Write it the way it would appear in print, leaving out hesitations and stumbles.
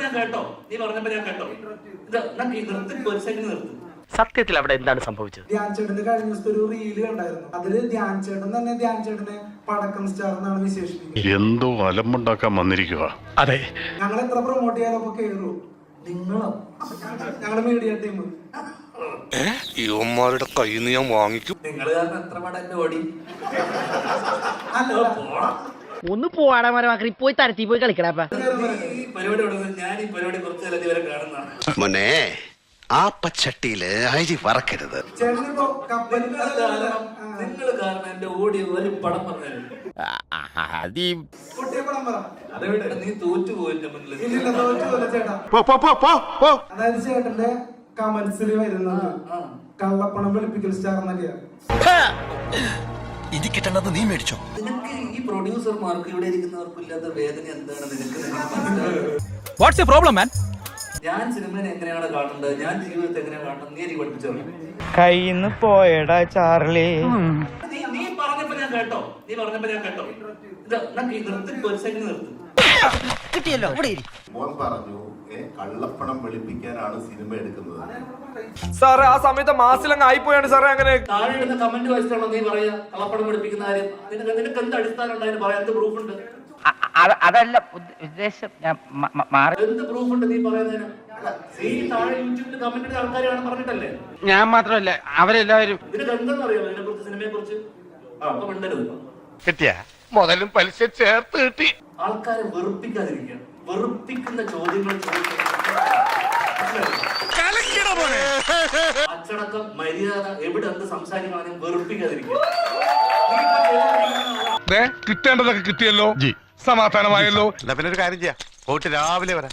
ഞാൻ കേട്ടോ, നീ പറഞ്ഞപ്പോ ഞാൻ കേട്ടോ. സത്യത്തിൽ അവിടെ എന്താണ് സംഭവിച്ചത്? ധ്യാൻ ചേട്ടന്റെ കഴിഞ്ഞ ദിവസത്തെ ഒരു റീല് കണ്ടായിരുന്നു. അതില് ധ്യാൻ ചേട്ടൻ തന്നെ ധ്യാൻ ചേട്ടനെ പടക്കം സ്റ്റാർ എന്നാണ് വിശേഷിപ്പിക്കുന്നത്. എന്തോ അലമ്പുണ്ടാക്കാൻ വന്നിരിക്കുക. അതെ, ഞങ്ങൾ എത്ര പ്രൊമോട്ട് ചെയ്യാനൊക്കെ കേറൂ നിങ്ങളോ, ഞങ്ങളുടെ മീഡിയ ടീം. ഇവന്മാരുടെ കയ്യിൽ നിന്ന് ഞാൻ വാങ്ങിക്കും. നിങ്ങൾ കാരണം എത്ര പടം എന്റെ ഓടി. ഒന്ന് പോവാടാ മരമാക്കി പോയി തരത്തി പോയി കളിക്കടാ. ഈ പരിപാടി ഞാൻ ഈ പരിപാടി കുറച്ച് കാലം ഇവരെ കാണുന്നതാണ്. മോനെ ആ പച്ചട്ടിയില് അരി വറക്കരുത്. ചേട്ടനിപ്പോ കപ്പലിൽ നിങ്ങൾ കാരണം എന്റെ ഓടി ഒരു പടം പറഞ്ഞു. കുട്ടിയെ പടം പറ. അതെവിടെ നീ തോറ്റു പോയിന്റെ മുന്നിൽ. ഇല്ലില്ല, തോറ്റുപോലെ ചേട്ടാ. അതായത് ചേട്ടന്റെ കമന്റ്സിൽ വരുന്നത് കള്ളപ്പണം വെളുപ്പിക്കൽ സ്റ്റാർ എന്നൊക്കെയാണ്. ഇനി കിട്ടേണ്ടത് നീ മേടിച്ചോ. നിനക്ക് ഈ പ്രൊഡ്യൂസർമാർക്ക് ഇവിടെ ഇരിക്കുന്നവർക്കും ഇല്ലാത്ത വേദന എന്താണ് നിനക്ക്? വാട്ട്സ് എ പ്രോബ്ലം മാൻ? ഞാൻ സിനിമയെ എങ്ങനെയാണ് കാണേണ്ടത്, ഞാൻ ജീവിതത്തെ എങ്ങനെയാണ് കാണേണ്ടത്, നീ എനിക്ക് പഠിപ്പിച്ചു തരണം. കയ്യിന്ന് പോയടാ ചാർലി. നീ പറഞ്ഞപ്പോ ഞാൻ കേട്ടോ, നീ പറഞ്ഞപ്പോ ഞാൻ കേട്ടോ. നിർത്തി ഒരു സെക്കൻഡ് നിർത്തി. കിട്ടിയല്ലോ ഇവിടെ. മോൻ പറഞ്ഞു കള്ളപ്പണം വെളുപ്പിക്കാനാണ് സിനിമ എടുക്കുന്നത്. സാറേ ആ സമയത്ത് മാസിലങ്ങ് ആയിപ്പോയാണ് സാറേ. അങ്ങനെ താഴെ ഇടുന്ന കമന്റ് വായിച്ചിട്ടാണോ നീ പറയാ കള്ളപ്പണം പഠിപ്പിക്കുന്ന കാര്യം? നിനക്ക് എന്ത് അടിസ്ഥാനം ഉണ്ട്? അതിന് പറയാൻ എന്ത് പ്രൂഫ് ഉണ്ട്? അതല്ല ഉദ്ദേശം, എന്ത് പ്രൂഫ് ഉണ്ട് നീ പറയുന്നതിന്? ഈ താഴെ യൂട്യൂബിൽ കമന്റ് ഇടുന്ന ആൾക്കാരാണ് പറഞ്ഞിട്ടല്ലേ? ഞാൻ മാത്രമല്ല അവരെല്ലാവരും. നിനക്ക് എന്തെന്ന് അറിയാമോ ഇതിനെ കുറിച്ച്, സിനിമയെ കുറിച്ച്? അപ്പൊ മിണ്ടരുത്. കിട്ടിയ മുതലും പലിശ ചേർത്ത് കിട്ടി. ആൾക്കാരെ വെറുപ്പിക്കാതിരിക്കുക, വെറുപ്പിക്കുന്ന ചോദ്യങ്ങൾ അച്ചടക്കം, മര്യാദ, എവിടെ എന്ത് സംസാരിക്കണമെങ്കിലും വെറുപ്പിക്കാതിരിക്കുക. കിട്ടേണ്ടതൊക്കെ കിട്ടിയല്ലോ, സമാധാനമായല്ലോ. പിന്നെ ഒരു കാര്യം ചെയ്യാം, പോയിട്ട് രാവിലെ വരാം.